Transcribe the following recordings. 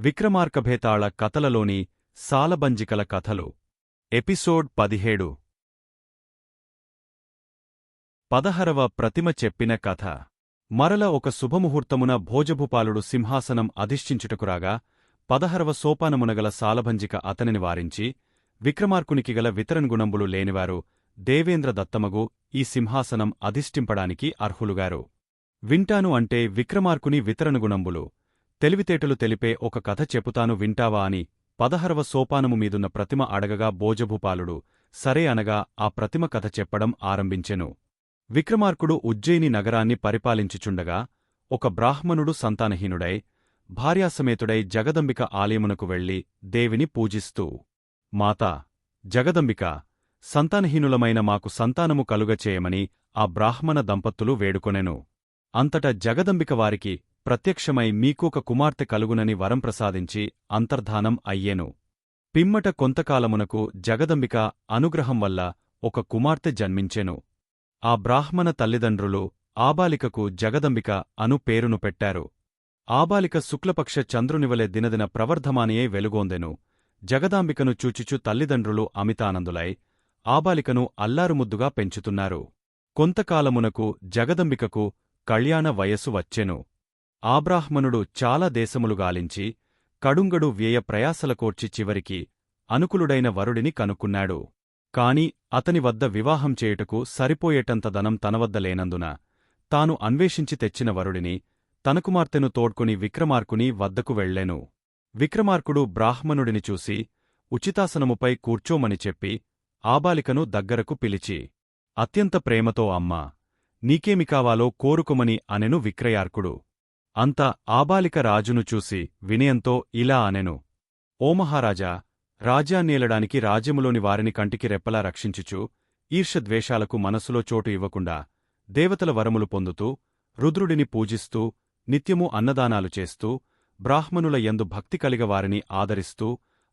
విక్రమార్కభేతాళ కథలలోని సాలబంజికల కథలు ఎపిసోడ్ 17 16వ ప్రతిమ చెప్పిన కథ. మరల ఒక శుభముహూర్తమున భోజభూపాలుడు సింహాసనం అధిష్ఠించుటకురాగా 16వ సోపానమునగల సాలభంజిక అతనిని వారించి, విక్రమార్కునికిగల వితరణగుణంబులు లేనివారు దేవేంద్రదత్తమగు ఈ సింహాసనం అధిష్ఠింపడానికి అర్హులుగారు. వింటాను అంటే విక్రమార్కుని వితరణగుణంబులు తెలివితేటలు తెలిపే ఒక కథ చెపుతాను వింటావా అని 16వ సోపానము మీదున్న ప్రతిమ అడగగా భోజభూపాలుడు సరే అనగా ఆ ప్రతిమ కథ చెప్పడం ఆరంభించెను. విక్రమార్కుడు ఉజ్జయిని నగరాన్ని పరిపాలించుచుండగా ఒక బ్రాహ్మణుడు సంతానహీనుడై భార్యాసమేతుడై జగదంబిక ఆలయమునకు వెళ్లి దేవిని పూజిస్తూ, మాతా జగదంబిక, సంతానహీనులమైన మాకు సంతానము కలుగచేయమని ఆ బ్రాహ్మణ దంపతులు వేడుకొనెను. అంతట జగదంబిక వారికి ప్రత్యక్షమై మీకొక కుమార్తె కలుగునని వరం ప్రసాదించి అంతర్ధానం అయ్యెను. పిమ్మట కొంతకాలమునకు జగదంబిక అనుగ్రహం వల్ల ఒక కుమార్తె జన్మించెను. ఆ బ్రాహ్మణ తల్లిదండ్రులు ఆబాలికకు జగదంబిక అను పేరును పెట్టారు. ఆబాలిక శుక్లపక్ష చంద్రునివలె దినదిన ప్రవర్ధమానియై వెలుగొందెను. జగదాంబికను చూచుచు తల్లిదండ్రులు అమితానందులై ఆబాలికను అల్లారుముద్దుగా పెంచుతున్నారు. కొంతకాలమునకు జగదంబికకు కళ్యాణ వయస్సు వచ్చెను. ఆ బ్రాహ్మణుడు చాలా దేశములు గాలించి కడుంగడు వ్యయ ప్రయాసలకోర్చి చివరికి అనుకులుడైన వరుడిని కనుక్కున్నాడు. కాని అతని వద్ద వివాహం చేయుటకు సరిపోయేటంత ధనం తనవద్ద లేనందున తాను అన్వేషించి తెచ్చిన వరుడిని తన కుమార్తెను తోడ్కొని విక్రమార్కుని వద్దకు వెళ్లెను. విక్రమార్కుడు బ్రాహ్మణుడిని చూసి ఉచితాసనముపై కూర్చోమని చెప్పి ఆబాలికను దగ్గరకు పిలిచి, అత్యంత ప్రేమతో అమ్మా, నీకేమి కావాలో కోరుకొమని అనెను విక్రయార్కుడు. అంత ఆబాలిక రాజును చూసి వినయంతో ఇలా అనెను, ఓ మహారాజా, రాజ్యాన్నేలడానికి రాజ్యములోని వారిని కంటికి రెప్పలా రక్షించుచు ఈర్ష్యద్వేషాలకు మనసులో చోటు ఇవ్వకుండా దేవతల వరములు పొందుతూ రుద్రుడిని పూజిస్తూ నిత్యమూ అన్నదానాలు చేస్తూ బ్రాహ్మణుల యందు భక్తి కలిగ వారిని ఆదరిస్తూ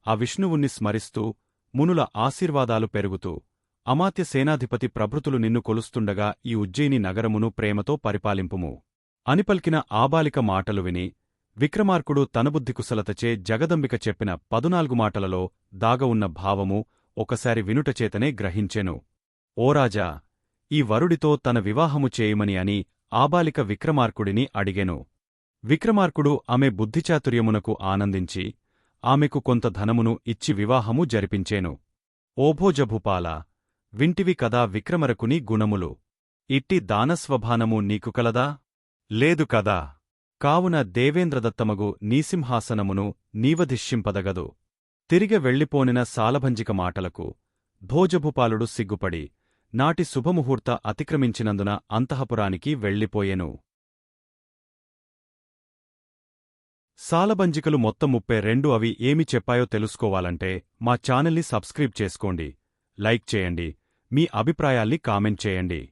ఆ విష్ణువుణ్ణి స్మరిస్తూ మునుల ఆశీర్వాదాలు పెరుగుతూ అమాత్య సేనాధిపతి ప్రభృతులు నిన్ను కొలుస్తుండగా ఈ ఉజ్జయిని నగరమును ప్రేమతో పరిపాలింపుము అని పల్కిన ఆబాలిక మాటలు విని విక్రమార్కుడు తన బుద్ధికుశలతచే జగదంబిక చెప్పిన 14 మాటలలో దాగవున్న భావము ఒకసారి వినుటచేతనే గ్రహించెను. ఓ రాజా, ఈ వరుడితో తన వివాహము చేయమని అని ఆబాలిక విక్రమార్కుడిని అడిగెను. విక్రమార్కుడు ఆమె బుద్ధిచాతుర్యమునకు ఆనందించి ఆమెకు కొంత ధనమును ఇచ్చి వివాహము జరిపించేను. ఓభోజభూపాల, వింటివి కదా విక్రమరకుని గుణములు. ఇట్టి దానస్వభానము నీకు కలదా? లేదు కదా. కావున దేవేంద్రదత్తమగు నీసింహాసనమును నీవధిష్ఠింపదగదు. తిరిగె వెళ్లిపోనిన సాలభంజిక మాటలకు భోజభూపాలుడు సిగ్గుపడి నాటి శుభముహూర్త అతిక్రమించినందున అంతఃపురానికి వెళ్లిపోయెను. సాలబంజికలు మొత్తం 32. అవి ఏమి చెప్పాయో తెలుసుకోవాలంటే మా ఛానల్ని సబ్స్క్రైబ్ చేసుకోండి, లైక్ చేయండి, మీ అభిప్రాయాల్ని కామెంట్ చేయండి.